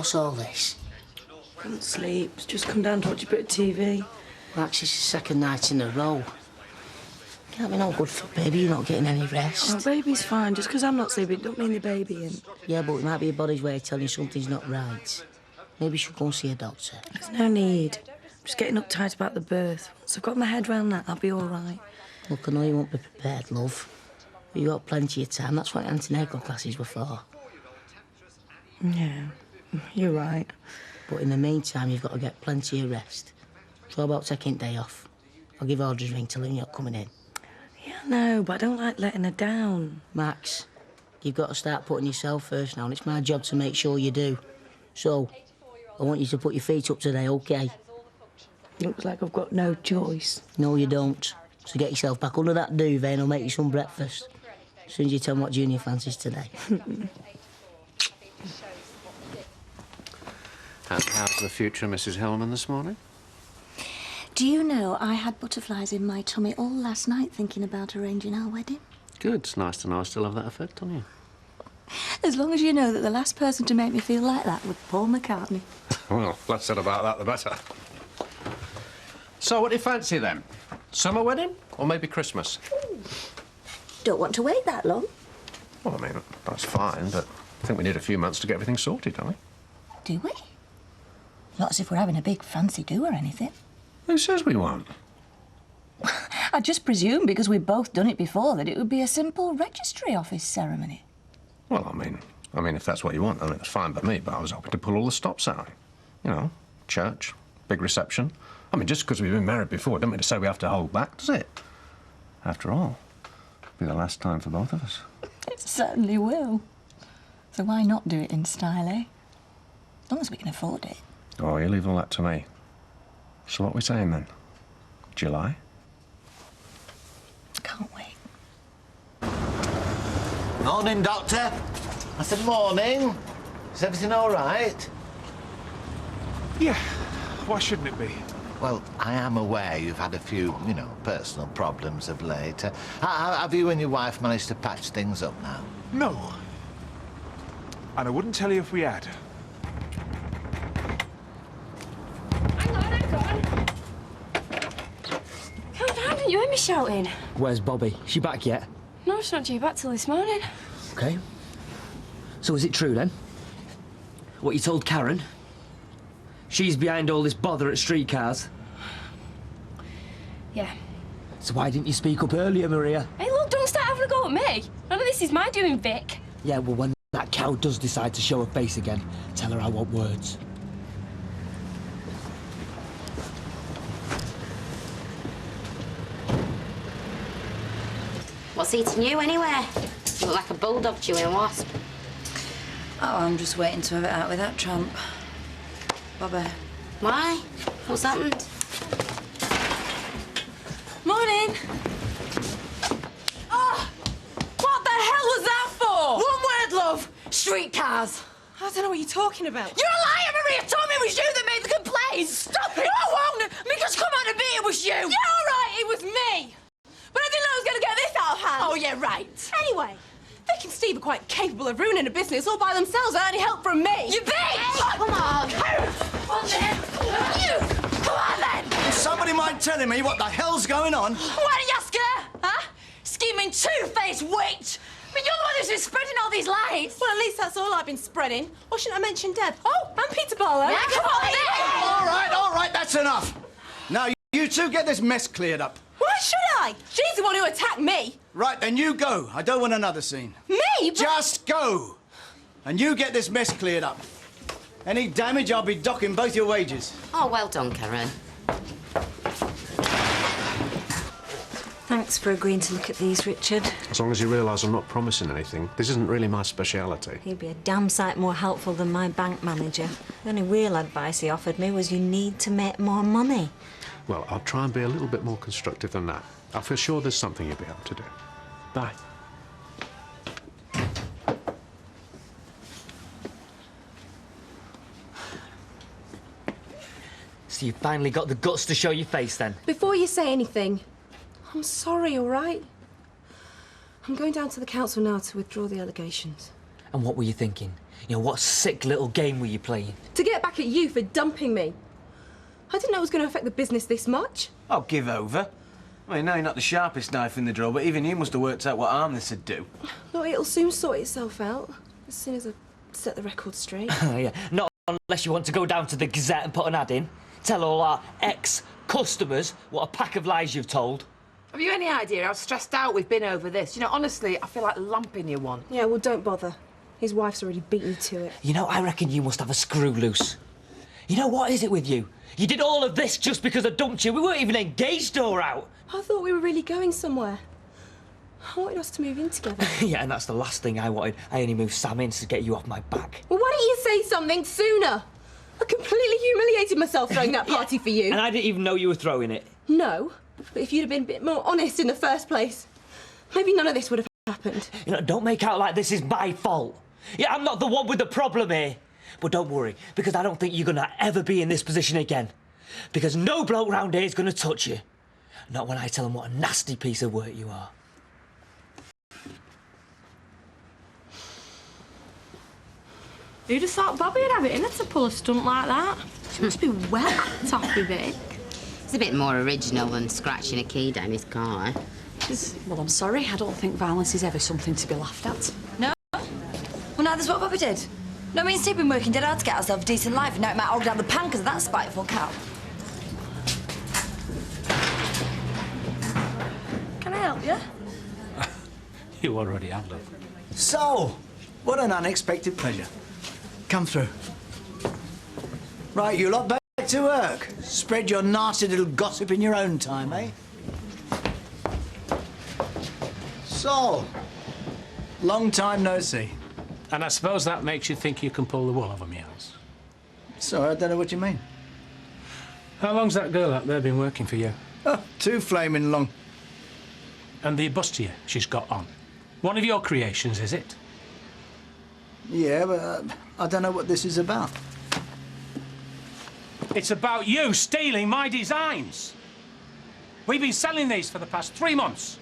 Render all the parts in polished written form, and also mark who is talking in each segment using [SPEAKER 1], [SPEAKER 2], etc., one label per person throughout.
[SPEAKER 1] What's all this?
[SPEAKER 2] Can't sleep. Just come down to watch a bit of TV.
[SPEAKER 1] Max, it's the second night in a row. Can't be no good for baby, you're not getting any rest.
[SPEAKER 2] Oh, baby's fine. Just because I'm not sleeping don't mean the baby ain't.
[SPEAKER 1] Yeah, but it might be your body's way of telling you something's not right. Maybe you should go and see a doctor.
[SPEAKER 2] There's no need. I'm just getting uptight about the birth. Once I've got my head round that, I'll be all right.
[SPEAKER 1] Look, I know you won't be prepared, love. But you've got plenty of time. That's what antenatal classes were for.
[SPEAKER 2] Yeah, you're right.
[SPEAKER 1] But in the meantime, you've got to get plenty of rest. So how about taking a day off? I'll give Audrey's ring to let you not coming in.
[SPEAKER 2] Yeah, no, but I don't like letting her down.
[SPEAKER 1] Max, you've got to start putting yourself first now, and it's my job to make sure you do. So, I want you to put your feet up today, OK?
[SPEAKER 2] Looks like I've got no choice.
[SPEAKER 1] No, you don't. So get yourself back under that duvet and I'll make you some breakfast. As soon as you tell me what Junior fancies today.
[SPEAKER 3] How's the future Mrs. Hellman this morning?
[SPEAKER 4] Do you know, I had butterflies in my tummy all last night thinking about arranging our wedding.
[SPEAKER 3] Good. It's nice to know I still have that effect on you.
[SPEAKER 4] As long as you know that the last person to make me feel like that was Paul McCartney.
[SPEAKER 3] Well, less said about that, the better. So, what do you fancy, then? Summer wedding? Or maybe Christmas?
[SPEAKER 4] Don't want to wait that long.
[SPEAKER 3] Well, I mean, that's fine, but I think we need a few months to get everything sorted, don't we?
[SPEAKER 4] Do we? Not as if we're having a big fancy do or anything.
[SPEAKER 3] Who says we won't?
[SPEAKER 4] I just presumed, because we've both done it before, that it would be a simple registry office ceremony.
[SPEAKER 3] Well, I mean, if that's what you want, I mean, it's fine by me, but I was hoping to pull all the stops out. You know, church, big reception. I mean, just because we've been married before, don't mean to say we have to hold back, does it? After all, it'll be the last time for both of us.
[SPEAKER 4] It certainly will. So why not do it in style, eh? As long as we can afford it.
[SPEAKER 3] Oh, you leave all that to me. So what are we saying, then? July?
[SPEAKER 4] Can't wait.
[SPEAKER 5] Morning, Doctor. I said morning. Is everything all right?
[SPEAKER 6] Yeah, why shouldn't it be?
[SPEAKER 5] Well, I am aware you've had a few, you know, personal problems of late. Have you and your wife managed to patch things up now?
[SPEAKER 6] No. And I wouldn't tell you if we had.
[SPEAKER 7] Hang on. Calm down, didn't you hear me shouting?
[SPEAKER 8] Where's Bobby? Is she back yet?
[SPEAKER 7] No, she's not due back till this morning.
[SPEAKER 8] OK. So is it true, then? What you told Karen? She's behind all this bother at streetcars?
[SPEAKER 7] Yeah.
[SPEAKER 8] So why didn't you speak up earlier, Maria?
[SPEAKER 7] Hey, look, don't start having a go at me. None of this is my doing, Vic.
[SPEAKER 8] Yeah, well, when that cow does decide to show her face again, tell her I want words.
[SPEAKER 9] What's eating you, anyway? You look like a bulldog chewing a wasp.
[SPEAKER 4] Oh, I'm just waiting to have it out with that tramp. Bobby.
[SPEAKER 9] Why? What's happened?
[SPEAKER 7] Morning. Oh! What the hell was that for?
[SPEAKER 10] One word, love. Streetcars.
[SPEAKER 7] I don't know what you're talking about.
[SPEAKER 10] You're a liar, Maria! Told me it was you that made the complaint! Stop it! No, I won't! Because come on, it was you!
[SPEAKER 7] Yeah, all right, it was me. But I didn't know I was going to get this out of hand.
[SPEAKER 10] Oh, yeah, right.
[SPEAKER 7] Anyway, Vic and Steve are quite capable of ruining a business all by themselves without any help from me.
[SPEAKER 10] You bitch!
[SPEAKER 9] Hey, come on.
[SPEAKER 10] You! Come on, then!
[SPEAKER 11] Does somebody mind telling me what the hell's going on?
[SPEAKER 10] Why don't you ask her? Huh? Scheming two-faced witch! I mean, you're the one who's been spreading all these lies.
[SPEAKER 7] Well, at least that's all I've been spreading. Or shouldn't I mention Deb? Oh, and Peter Barlow.
[SPEAKER 10] Yeah, come on, then!
[SPEAKER 11] All right, that's enough. Now, you two get this mess cleared up.
[SPEAKER 7] Why should I? She's the one who attacked me.
[SPEAKER 11] Right, then you go. I don't want another scene.
[SPEAKER 7] Me? But...
[SPEAKER 11] Just go. And you get this mess cleared up. Any damage, I'll be docking both your wages.
[SPEAKER 9] Oh, well done, Karen.
[SPEAKER 4] Thanks for agreeing to look at these, Richard.
[SPEAKER 3] As long as you realise I'm not promising anything, this isn't really my speciality.
[SPEAKER 12] He'd be a damn sight more helpful than my bank manager. The only real advice he offered me was you need to make more money.
[SPEAKER 3] Well, I'll try and be a little bit more constructive than that. I feel sure there's something you'll be able to do. Bye.
[SPEAKER 8] So you finally got the guts to show your face, then?
[SPEAKER 7] Before you say anything, I'm sorry, all right? I'm going down to the council now to withdraw the allegations.
[SPEAKER 8] And what were you thinking? You know, what sick little game were you playing?
[SPEAKER 7] To get back at you for dumping me. I didn't know it was going to affect the business this much.
[SPEAKER 13] Oh, give over. I mean, no, you're not the sharpest knife in the drawer, but even you must have worked out what harm this would do.
[SPEAKER 7] Look, it'll soon sort itself out. As soon as I set the record straight.
[SPEAKER 8] Yeah, not unless you want to go down to the Gazette and put an ad in. Tell all our ex-customers what a pack of lies you've told.
[SPEAKER 10] Have you any idea how stressed out we've been over this? You know, honestly, I feel like lumping you one.
[SPEAKER 7] Yeah, well, don't bother. His wife's already beat me to it.
[SPEAKER 8] You know, I reckon you must have a screw loose. You know, what is it with you? You did all of this just because I dumped you. We weren't even engaged or out.
[SPEAKER 7] I thought we were really going somewhere. I wanted us to move in together.
[SPEAKER 8] Yeah, and that's the last thing I wanted. I only moved Sam in to get you off my back.
[SPEAKER 7] Well, why didn't you say something sooner? I completely humiliated myself throwing that party for you.
[SPEAKER 8] And I didn't even know you were throwing it.
[SPEAKER 7] No, but if you'd have been a bit more honest in the first place, maybe none of this would have happened.
[SPEAKER 8] You know, don't make out like this is my fault. Yeah, I'm not the one with the problem here. But don't worry, because I don't think you're gonna ever be in this position again. Because no bloke round here is gonna touch you. Not when I tell them what a nasty piece of work you are.
[SPEAKER 10] Who'd have thought Bobby would have it in her to pull a stunt like that? She must be well toppy big.
[SPEAKER 9] It's a bit more original than scratching a key down his car.
[SPEAKER 14] Well, I'm sorry. I don't think violence is ever something to be laughed at.
[SPEAKER 12] No? Well, neither's what Bobby did. No, me and Steve been working dead hard to get ourselves a decent life, and now it might hog down the pan because of that spiteful cow. Can I help you?
[SPEAKER 11] You already have, love. So, what an unexpected pleasure. Come through. Right, you lot back to work. Spread your nasty little gossip in your own time, eh? So, long time no see.
[SPEAKER 15] And I suppose that makes you think you can pull the wool over me eyes.
[SPEAKER 11] Sorry, I don't know what you mean.
[SPEAKER 15] How long's that girl out there been working for you?
[SPEAKER 11] Oh, too flaming long.
[SPEAKER 15] And the bustier she's got on? One of your creations, is it?
[SPEAKER 11] Yeah, but I don't know what this is about.
[SPEAKER 15] It's about you stealing my designs. We've been selling these for the past 3 months.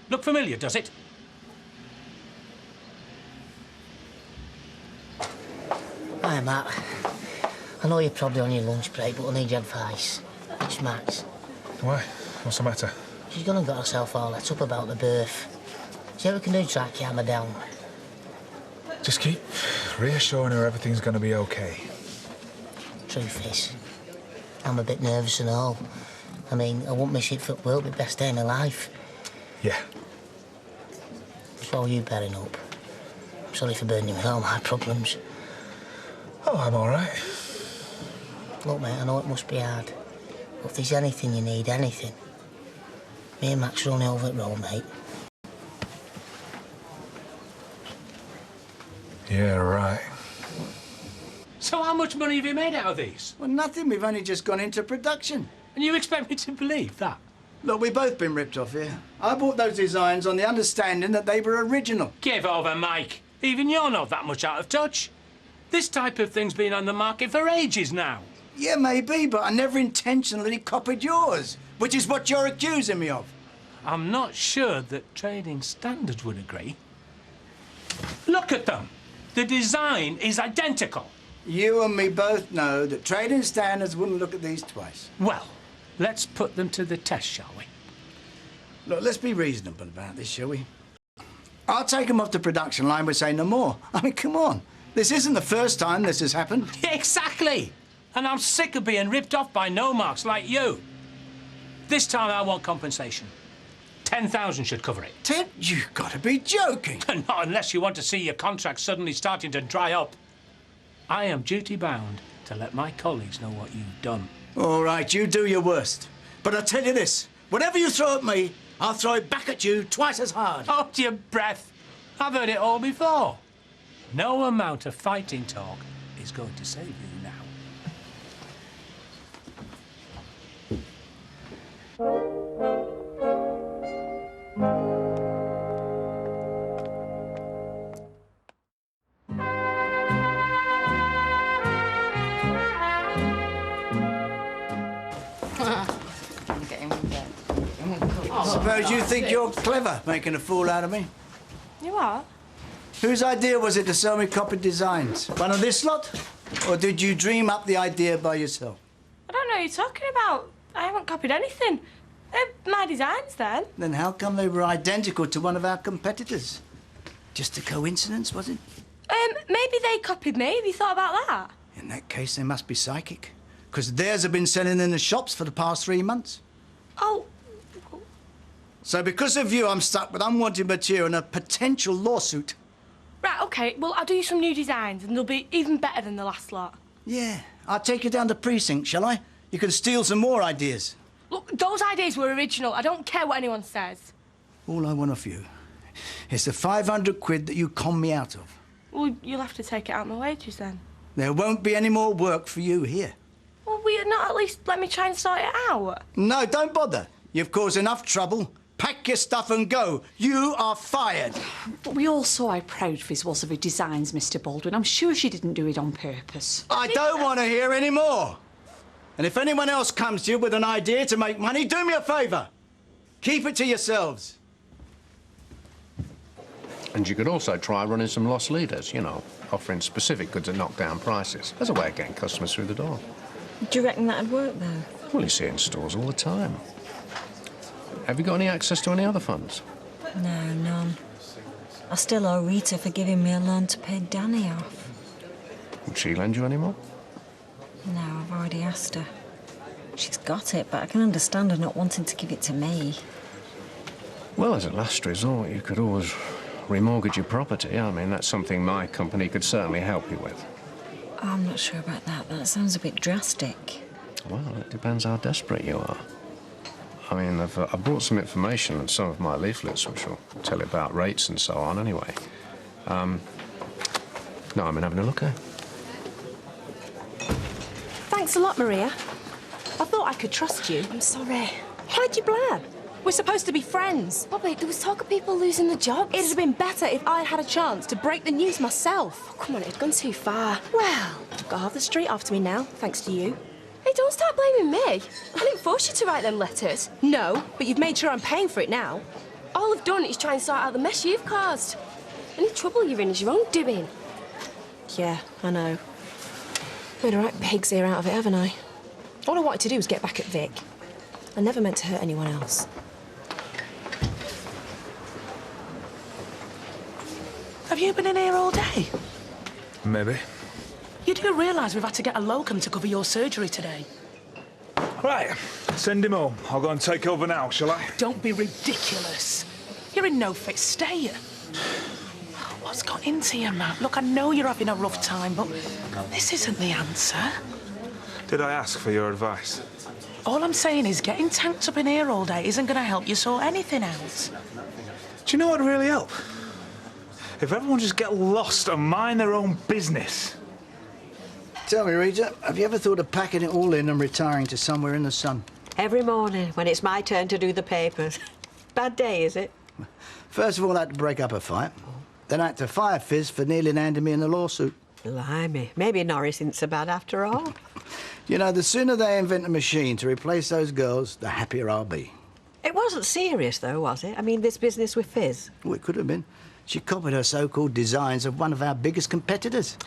[SPEAKER 15] Look familiar, does it?
[SPEAKER 1] Hi, Matt. I know you're probably on your lunch break, but I need your advice. It's Max.
[SPEAKER 6] Why? What's the matter?
[SPEAKER 1] She's gone and got herself all let up about the birth. See what we can do to try to calm her down.
[SPEAKER 6] Just keep reassuring her everything's going to be okay.
[SPEAKER 1] Truth is, I'm a bit nervous and all. I mean, I won't miss it for the world, the best day of my life.
[SPEAKER 6] Yeah.
[SPEAKER 1] So you bearing up. I'm sorry for burdening you with all my problems.
[SPEAKER 6] Oh, I'm all right.
[SPEAKER 1] Look, mate, I know it must be hard. But if there's anything you need, anything, me and Max are only over at Rome, mate.
[SPEAKER 6] Yeah, right.
[SPEAKER 15] So how much money have you made out of these?
[SPEAKER 11] Well, nothing. We've only just gone into production.
[SPEAKER 15] And you expect me to believe that?
[SPEAKER 11] Look, we've both been ripped off here. I bought those designs on the understanding that they were original.
[SPEAKER 15] Give over, Mike. Even you're not that much out of touch. This type of thing's been on the market for ages now.
[SPEAKER 11] Yeah, maybe, but I never intentionally copied yours, which is what you're accusing me of.
[SPEAKER 15] I'm not sure that trading standards would agree. Look at them. The design is identical.
[SPEAKER 11] You and me both know that trading standards wouldn't look at these twice.
[SPEAKER 15] Well, let's put them to the test, shall we?
[SPEAKER 11] Look, let's be reasonable about this, shall we? I'll take them off the production line with say no more. I mean, come on. This isn't the first time this has happened.
[SPEAKER 15] Exactly. And I'm sick of being ripped off by no-marks like you. This time I want compensation. 10,000 should cover it.
[SPEAKER 11] Ted, you've got to be joking.
[SPEAKER 15] Not unless you want to see your contract suddenly starting to dry up. I am duty-bound to let my colleagues know what you've done.
[SPEAKER 11] All right, you do your worst. But I'll tell you this, whatever you throw at me, I'll throw it back at you twice as hard.
[SPEAKER 15] Hold your breath. I've heard it all before. No amount of fighting talk is going to save you now.
[SPEAKER 11] Suppose you think you're clever, making a fool out of me.
[SPEAKER 10] You are?
[SPEAKER 11] Whose idea was it to sell me copied designs? One of this lot? Or did you dream up the idea by yourself?
[SPEAKER 10] I don't know what you're talking about. I haven't copied anything. They're my designs, then.
[SPEAKER 11] Then how come they were identical to one of our competitors? Just a coincidence, was it?
[SPEAKER 10] Maybe they copied me. Have you thought about that?
[SPEAKER 11] In that case, they must be psychic. Because theirs have been selling in the shops for the past 3 months.
[SPEAKER 10] Oh.
[SPEAKER 11] So because of you, I'm stuck with unwanted material and a potential lawsuit.
[SPEAKER 10] Right, OK. Well, I'll do you some new designs, and they'll be even better than the last lot.
[SPEAKER 11] Yeah. I'll take you down to precinct, shall I? You can steal some more ideas.
[SPEAKER 10] Look, those ideas were original. I don't care what anyone says.
[SPEAKER 11] All I want of you is the 500 quid that you con me out of.
[SPEAKER 10] Well, you'll have to take it out of my wages, then.
[SPEAKER 11] There won't be any more work for you here.
[SPEAKER 10] Well, will you not at least let me try and sort it out?
[SPEAKER 11] No, don't bother. You've caused enough trouble. Pack your stuff and go. You are fired.
[SPEAKER 14] But we all saw how proud Fizz was of her designs, Mr. Baldwin. I'm sure she didn't do it on purpose.
[SPEAKER 11] I don't want to hear any more. And if anyone else comes to you with an idea to make money, do me a favour. Keep it to yourselves.
[SPEAKER 3] And you could also try running some lost leaders, you know, offering specific goods at knockdown prices as a way of getting customers through the door.
[SPEAKER 12] Do you reckon that'd work, though?
[SPEAKER 3] Well, you see it in stores all the time. Have you got any access to any other funds?
[SPEAKER 12] No, none. I still owe Rita for giving me a loan to pay Danny off.
[SPEAKER 3] Would she lend you any more?
[SPEAKER 12] No, I've already asked her. She's got it, but I can understand her not wanting to give it to me.
[SPEAKER 3] Well, as a last resort, you could always remortgage your property. I mean, that's something my company could certainly help you with.
[SPEAKER 12] I'm not sure about that. That sounds a bit drastic.
[SPEAKER 3] Well, it depends how desperate you are. I mean, I've brought some information and some of my leaflets, which will tell you about rates and so on, anyway. No, I mean, having a look, eh?
[SPEAKER 7] Thanks a lot, Maria. I thought I could trust you. I'm sorry. Why'd you blab? We're supposed to be friends.
[SPEAKER 9] Bobby, there was talk of people losing their jobs.
[SPEAKER 7] It'd have been better if I had a chance to break the news myself.
[SPEAKER 9] Oh, come on, it had gone too far.
[SPEAKER 7] Well, I've got half the street after me now, thanks to you.
[SPEAKER 9] Hey, don't start blaming me. I didn't force you to write them letters.
[SPEAKER 7] No, but you've made sure I'm paying for it now.
[SPEAKER 9] All I've done is try and sort out the mess you've caused. Any trouble you're in is your own doing.
[SPEAKER 7] Yeah, I know. Made a right pig's ear out of it, haven't I? All I wanted to do was get back at Vic. I never meant to hurt anyone else.
[SPEAKER 15] Have you been in here all day?
[SPEAKER 6] Maybe.
[SPEAKER 15] You do realise we've had to get a locum to cover your surgery today?
[SPEAKER 6] Right, send him home. I'll go and take over now, shall I?
[SPEAKER 15] Don't be ridiculous. You're in no fit state. What's got into you, Matt? Look, I know you're having a rough time, but this isn't the answer.
[SPEAKER 6] Did I ask for your advice?
[SPEAKER 15] All I'm saying is getting tanked up in here all day isn't going to help you sort anything out.
[SPEAKER 6] Do you know what would really help? If everyone just get lost and mind their own business.
[SPEAKER 11] Tell me, Rita, have you ever thought of packing it all in and retiring to somewhere in the sun?
[SPEAKER 12] Every morning, when it's my turn to do the papers. Bad day, is it?
[SPEAKER 11] First of all, I had to break up a fight. Then I had to fire Fizz for nearly landing me in a lawsuit.
[SPEAKER 12] Blimey, maybe Norris isn't so bad after all.
[SPEAKER 11] You know, the sooner they invent a machine to replace those girls, the happier I'll be.
[SPEAKER 12] It wasn't serious, though, was it? I mean, this business with Fizz.
[SPEAKER 11] Oh, it could have been. She copied her so-called designs of one of our biggest competitors.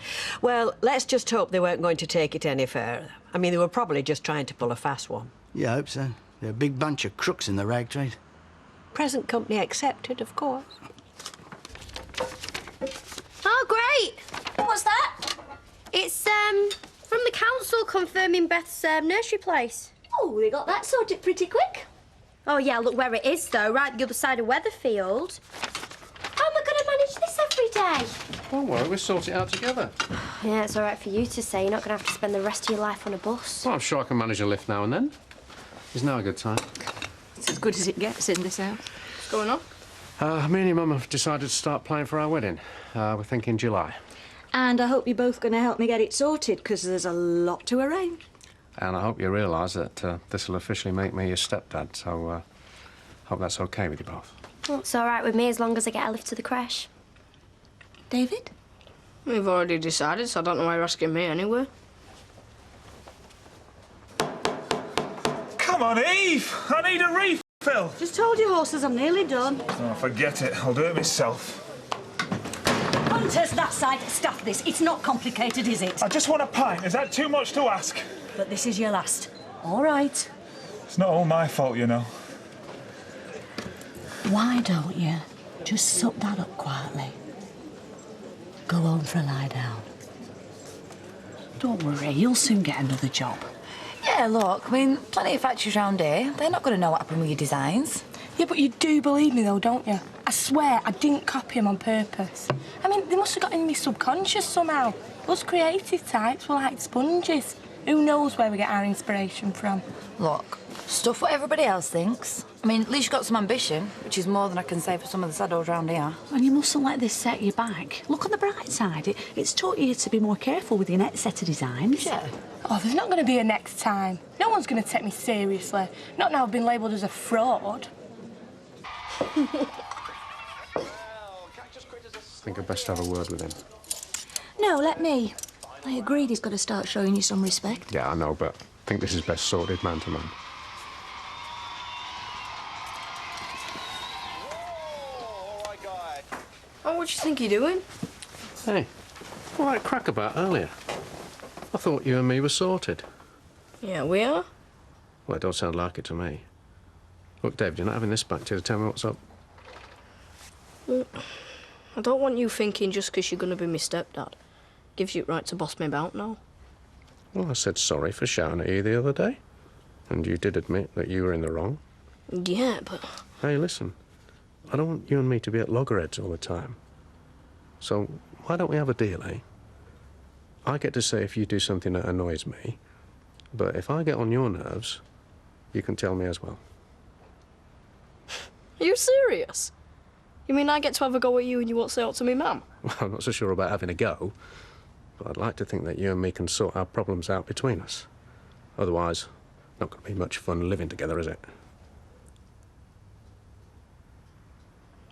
[SPEAKER 12] Well, let's just hope they weren't going to take it any further. I mean, they were probably just trying to pull a fast one.
[SPEAKER 11] Yeah, I hope so. They're a big bunch of crooks in the rag trade.
[SPEAKER 12] Present company accepted, of course.
[SPEAKER 9] Oh, great! What's that? It's, from the council confirming Beth's nursery place. Oh, they got that sorted pretty quick. Oh, yeah, look where it is, though, right the other side of Weatherfield. How am I going to manage this every day?
[SPEAKER 3] Don't worry, we'll sort it out together.
[SPEAKER 9] Yeah, it's all right for you to say. You're not going to have to spend the rest of your life on a bus.
[SPEAKER 3] Well, I'm sure I can manage a lift now and then. Is now a good time?
[SPEAKER 14] It's as good as it gets in this house.
[SPEAKER 7] What's going on?
[SPEAKER 3] Me and your mum have decided to start playing for our wedding. We're thinking July.
[SPEAKER 14] And I hope you're both going to help me get it sorted, because there's a lot to arrange.
[SPEAKER 3] And I hope you realise that this will officially make me your stepdad, so hope that's OK with you both.
[SPEAKER 9] Well, it's all right with me as long as I get a lift to the creche.
[SPEAKER 14] David?
[SPEAKER 7] We've already decided, so I don't know why you're asking me anyway.
[SPEAKER 6] Come on, Eve! I need a refill!
[SPEAKER 14] Just hold your horses, I'm nearly done.
[SPEAKER 6] Oh, forget it. I'll do it myself.
[SPEAKER 16] Punters, that side, staff this. It's not complicated, is it?
[SPEAKER 6] I just want a pint. Is that too much to ask?
[SPEAKER 16] But this is your last. All right.
[SPEAKER 6] It's not all my fault, you know.
[SPEAKER 16] Why don't you just suck that up quietly? Go home for a lie down.
[SPEAKER 14] Don't worry, you'll soon get another job.
[SPEAKER 2] Yeah, look, I mean, plenty of factories round here. They're not going to know what happened with your designs.
[SPEAKER 10] Yeah, but you do believe me, though, don't you? I swear I didn't copy him on purpose. I mean, they must have got in my subconscious somehow. Us creative types were like sponges. Who knows where we get our inspiration from?
[SPEAKER 2] Look, stuff what everybody else thinks. I mean, at least you've got some ambition, which is more than I can say for some of the saddos round here.
[SPEAKER 14] And you mustn't let this set you back. Look on the bright side. It's taught you to be more careful with your next set of designs.
[SPEAKER 2] Yeah.
[SPEAKER 10] Oh, there's not going to be a next time. No one's going to take me seriously. Not now I've been labelled as a fraud.
[SPEAKER 3] I think I'd best have a word with him.
[SPEAKER 7] No, let me. I agreed he's got to start showing you some respect.
[SPEAKER 3] Yeah, I know, but I think this is best sorted man to man.
[SPEAKER 9] Oh, what do you think you're doing?
[SPEAKER 3] Hey, all that crack about earlier. I thought you and me were sorted.
[SPEAKER 9] Yeah, we are.
[SPEAKER 3] Well, it don't sound like it to me. Look, Dave, you're not having this back to you to tell me what's up.
[SPEAKER 9] Well, I don't want you thinking just because you're going to be my stepdad gives you the right to boss me about now.
[SPEAKER 3] Well, I said sorry for shouting at you the other day. And you did admit that you were in the wrong.
[SPEAKER 9] Yeah, but...
[SPEAKER 3] Hey, listen. I don't want you and me to be at loggerheads all the time. So why don't we have a deal, eh? I get to say if you do something that annoys me, but if I get on your nerves, you can tell me as well.
[SPEAKER 9] Are you serious? You mean I get to have a go at you and you won't say out to me, ma'am?
[SPEAKER 3] Well, I'm not so sure about having a go, but I'd like to think that you and me can sort our problems out between us. Otherwise, not going to be much fun living together, is it?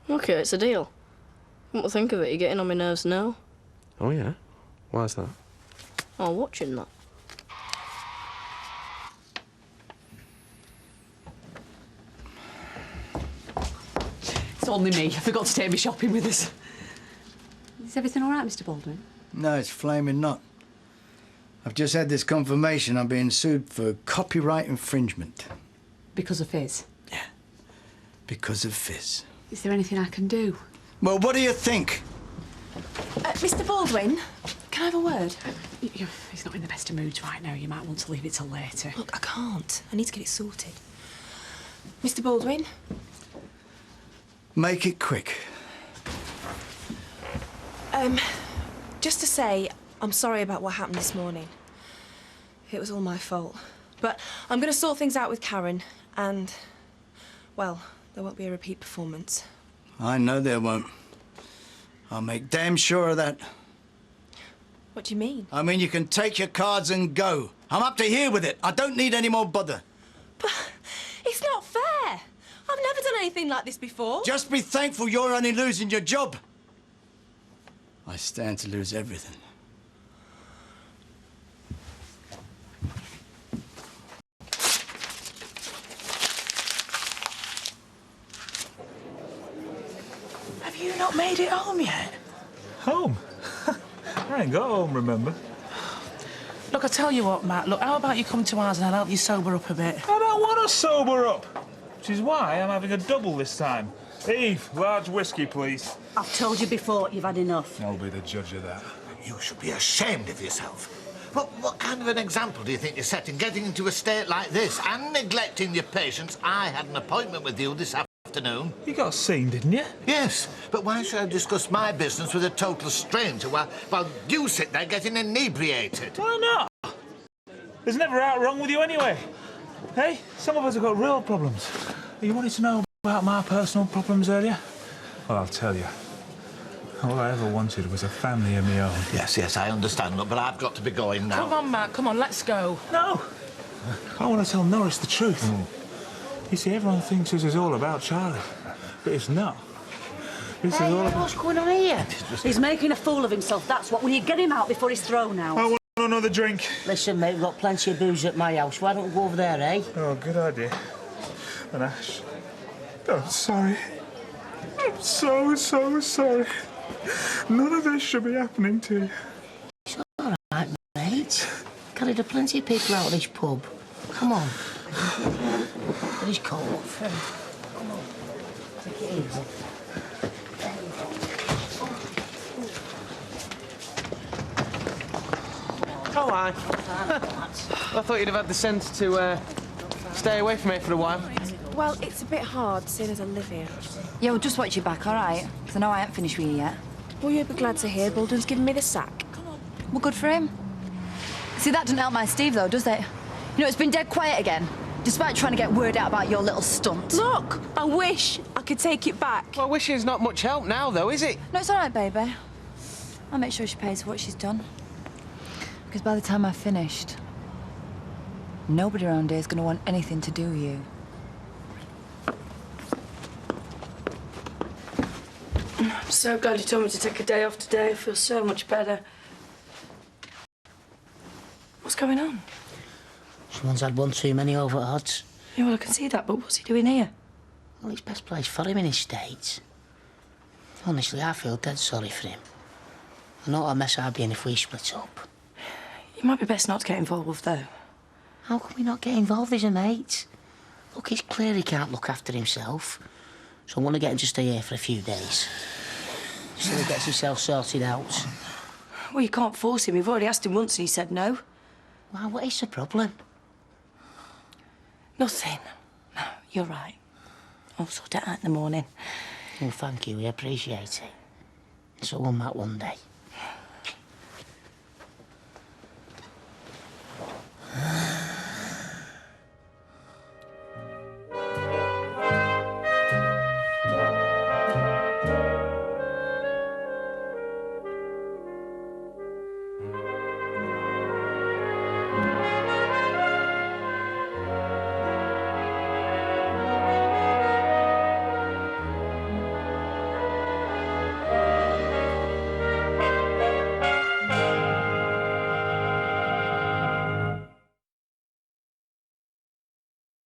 [SPEAKER 9] OK, it's a deal. What do you think of it? You're getting on my nerves now.
[SPEAKER 3] Oh, yeah? Why's that?
[SPEAKER 9] Oh, watching that.
[SPEAKER 14] It's only me. I forgot to take me shopping with us. Is everything all right, Mr. Baldwin?
[SPEAKER 11] No, it's flaming not. I've just had this confirmation I'm being sued for copyright infringement.
[SPEAKER 14] Because of Fizz?
[SPEAKER 11] Yeah, because of Fizz.
[SPEAKER 14] Is there anything I can do?
[SPEAKER 11] Well, what do you think?
[SPEAKER 14] Mr. Baldwin, can I have a word? He's not in the best of moods right now. You might want to leave it till later.
[SPEAKER 7] Look, I can't. I need to get it sorted. Mr. Baldwin?
[SPEAKER 11] Make it quick.
[SPEAKER 7] Just to say, I'm sorry about what happened this morning. It was all my fault. But I'm going to sort things out with Karen, and, well, there won't be a repeat performance.
[SPEAKER 11] I know there won't. I'll make damn sure of that.
[SPEAKER 7] What do you mean?
[SPEAKER 11] I mean, you can take your cards and go. I'm up to here with it. I don't need any more bother.
[SPEAKER 7] But it's not fair. I've never done anything like this before.
[SPEAKER 11] Just be thankful you're only losing your job. I stand to lose everything.
[SPEAKER 15] Have you not made it home yet?
[SPEAKER 6] Home? I ain't got home, remember?
[SPEAKER 15] Look, I tell you what, Matt. Look, how about you come to ours and I'll help you sober up a bit?
[SPEAKER 6] I don't want to sober up. Which is why I'm having a double this time. Eve, large whiskey, please.
[SPEAKER 16] I've told you before, you've had enough.
[SPEAKER 6] I'll be the judge of that.
[SPEAKER 5] You should be ashamed of yourself. What kind of an example do you think you're setting, getting into a state like this and neglecting your patients? I had an appointment with you this afternoon.
[SPEAKER 6] You got seen, didn't you?
[SPEAKER 5] Yes, but why should I discuss my business with a total stranger while you sit there getting inebriated?
[SPEAKER 6] Why not? There's never out wrong with you anyway. Hey, some of us have got real problems. You wanted to know about my personal problems earlier? Well, I'll tell you. All I ever wanted was a family of my own.
[SPEAKER 5] Yes, I understand, look, but I've got to be going now.
[SPEAKER 15] Come on, Matt, come on, let's go.
[SPEAKER 6] No! I want to tell Norris the truth. You see, everyone thinks this is all about Charlie, but it's not. This is all about...
[SPEAKER 16] What's going on here? He's making a fool of himself, that's what. Will you get him out before he's thrown out?
[SPEAKER 6] I want another drink.
[SPEAKER 1] Listen, mate, we've got plenty of booze at my house. Why don't we go over there, eh?
[SPEAKER 6] Oh, good idea. And Ash, I'm sorry. I'm so sorry. None of this should be happening to you.
[SPEAKER 1] It's all right, mate. Carried a plenty of people out of this pub. Come on. Get his coat up for him. Come on. Take it easy.
[SPEAKER 13] Oh, I thought you'd have had the sense to stay away from here for a while.
[SPEAKER 7] Well, it's a bit hard, seeing as I live here.
[SPEAKER 2] Yeah, well, just watch your back, all right? Because I know I ain't finished with you yet.
[SPEAKER 7] Well, you'll be glad to hear Baldwin's given me the sack.
[SPEAKER 2] Well, good for him. See, that doesn't help my Steve, though, does it? You know, it's been dead quiet again, despite trying to get word out about your little stunt.
[SPEAKER 7] Look, I wish I could take it back.
[SPEAKER 13] Well, wishing's not much help now, though, is it?
[SPEAKER 2] No, it's all right, baby. I'll make sure she pays for what she's done. Because by the time I've finished, nobody around here is going to want anything to do with you.
[SPEAKER 10] I'm so glad you told me to take a day off today. I feel so much better. What's going on?
[SPEAKER 1] Someone's had one too many over at Odds.
[SPEAKER 10] Yeah, well, I can see that, but what's he doing here?
[SPEAKER 1] Well, it's best place for him in his States. Honestly, I feel dead sorry for him. I know what a mess I'd be in if we split up.
[SPEAKER 10] You might be best not to get involved, though.
[SPEAKER 1] How can we not get involved as a mate? Look, it's clear he can't look after himself. So I want to get him to stay here for a few days. So he gets himself sorted out.
[SPEAKER 10] Well, you can't force him. We've already asked him once and he said no.
[SPEAKER 1] Well, what is the problem?
[SPEAKER 10] Nothing. No, you're right. I'll sort it out in the morning.
[SPEAKER 1] Well, thank you. We appreciate it. So we'll meet one day.